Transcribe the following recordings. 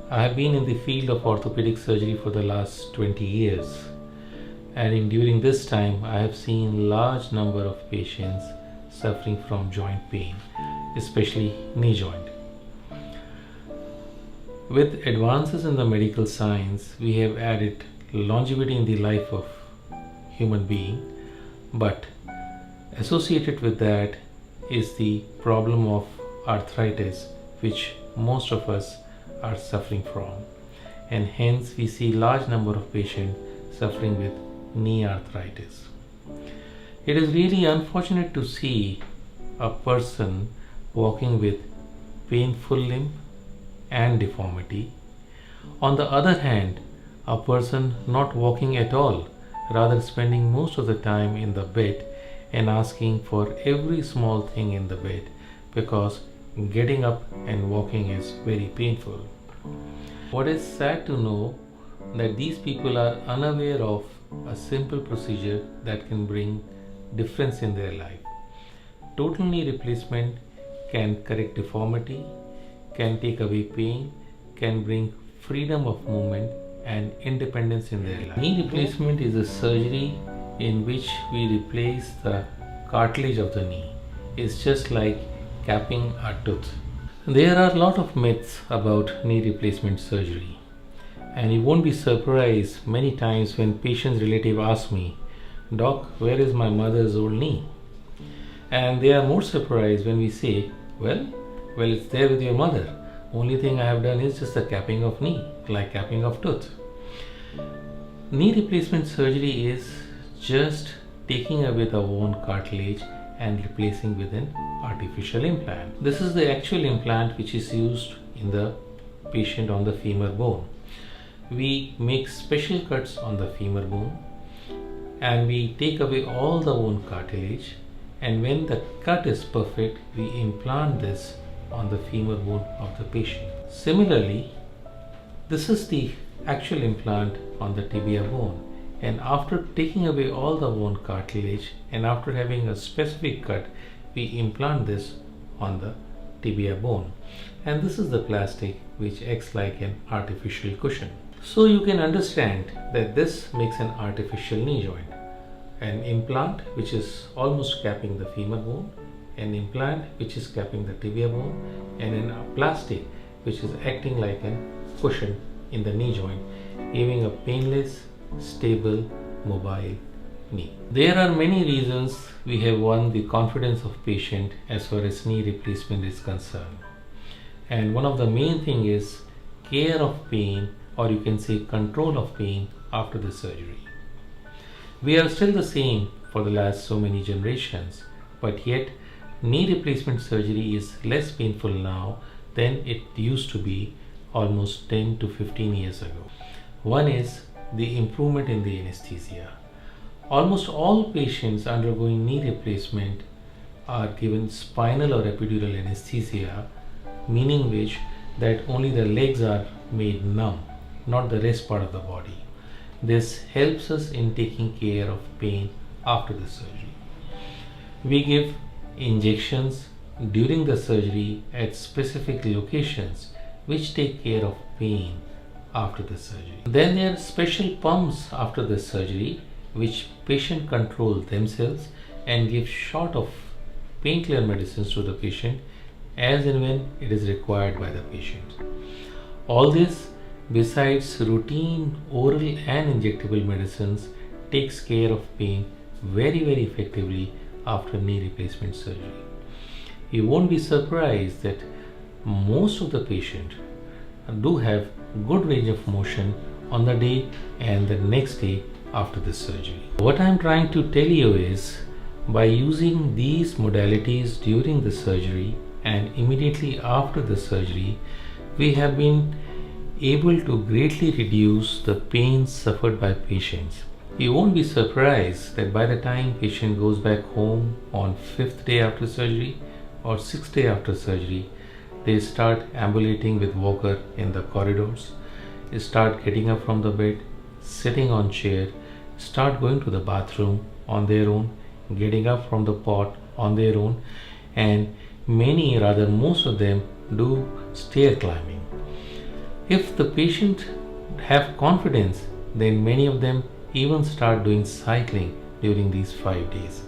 I have been in the field of orthopedic surgery for the last 20 years, and during this time I have seen large number of patients suffering from joint pain, especially knee joint. With advances in the medical science, we have added longevity in the life of human being, but associated with that is the problem of arthritis, which most of us are suffering from, and hence we see large number of patients suffering with knee arthritis. It is really unfortunate to see a person walking with painful limb and deformity. On the other hand, a person not walking at all, rather spending most of the time in the bed and asking for every small thing in the bed because getting up and walking is very painful. What is sad to know that these people are unaware of a simple procedure that can bring difference in their life. Total knee replacement can correct deformity, can take away pain, can bring freedom of movement and independence in their life. Knee replacement is a surgery in which we replace the cartilage of the knee. It's just like capping a tooth. There are a lot of myths about knee replacement surgery, and you won't be surprised many times when patient's relative ask me, "Doc, where is my mother's old knee?" And they are more surprised when we say, well, it's there with your mother. Only thing I have done is just the capping of knee, like capping of tooth. Knee replacement surgery is just taking away the worn cartilage and replacing with an artificial implant. This is the actual implant which is used in the patient on the femur bone. We make special cuts on the femur bone and we take away all the worn cartilage, and when the cut is perfect, we implant this on the femur bone of the patient. Similarly, this is the actual implant on the tibia bone, and after taking away all the worn cartilage and after having a specific cut, we implant this on the tibia bone, and this is the plastic which acts like an artificial cushion. So you can understand that this makes an artificial knee joint, an implant which is almost capping the femur bone, an implant which is capping the tibia bone, and a plastic which is acting like a cushion in the knee joint, giving a painless, stable, mobile knee. There are many reasons we have won the confidence of patient as far as knee replacement is concerned, and one of the main thing is care of pain, or you can say control of pain after the surgery. We are still the same for the last so many generations, but yet knee replacement surgery is less painful now than it used to be almost 10 to 15 years ago. One is the improvement in the anesthesia. Almost all patients undergoing knee replacement are given spinal or epidural anesthesia, meaning which that only the legs are made numb, not the rest part of the body. This helps us in taking care of pain after the surgery. We give injections during the surgery at specific locations which take care of pain after the surgery. Then there are special pumps after the surgery which patient control themselves and give shot of painkiller medicines to the patient as and when it is required by the patient. All this, besides routine oral and injectable medicines, takes care of pain very effectively after knee replacement surgery. You won't be surprised that most of the patients do have good range of motion on the day and the next day after the surgery. What I'm trying to tell you is, by using these modalities during the surgery and immediately after the surgery, we have been able to greatly reduce the pain suffered by patients. You won't be surprised that by the time patient goes back home on 5th day after surgery or 6th day after surgery, they start ambulating with walker in the corridors, they start getting up from the bed, sitting on chair, start going to the bathroom on their own, getting up from the pot on their own, and most of them do stair climbing. If the patient have confidence, then many of them even start doing cycling during these 5 days.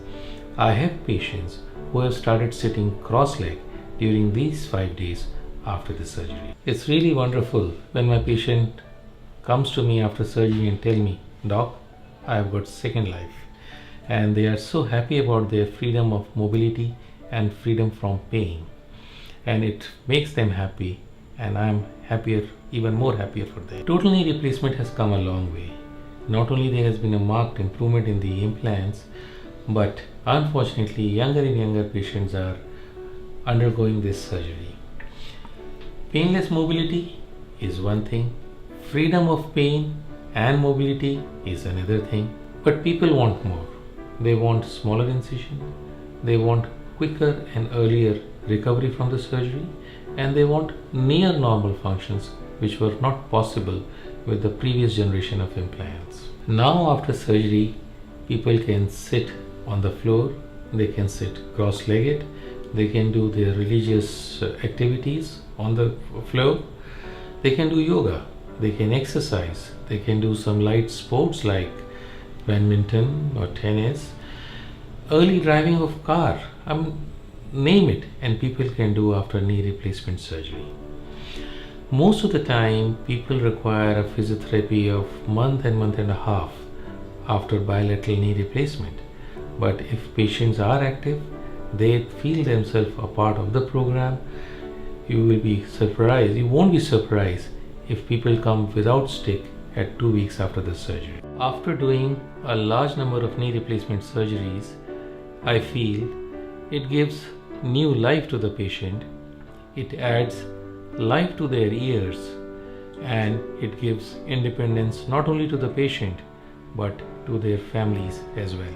I have patients who have started sitting cross-legged during these 5 days after the surgery. It's really wonderful when my patient comes to me after surgery and tell me, "Doc, I have got second life." And they are so happy about their freedom of mobility and freedom from pain. And it makes them happy, and I'm happier, even more happier for them. Total knee replacement has come a long way. Not only there has been a marked improvement in the implants, but unfortunately younger and younger patients are undergoing this surgery. Painless mobility is one thing, freedom of pain and mobility is another thing, but people want more. They want smaller incision, they want quicker and earlier recovery from the surgery, and they want near normal functions which were not possible with the previous generation of implants. Now after surgery, people can sit on the floor, they can sit cross-legged, they can do their religious activities on the floor, they can do yoga, they can exercise, they can do some light sports like badminton or tennis, early driving of car, name it, and people can do after knee replacement surgery. Most of the time people require a physiotherapy of month and a half after bilateral knee replacement, but if patients are active, they feel themselves a part of the program, you won't be surprised if people come without stick at 2 weeks after the surgery. After doing a large number of knee replacement surgeries, I feel it gives new life to the patient, it adds life to their ears, and it gives independence not only to the patient but to their families as well.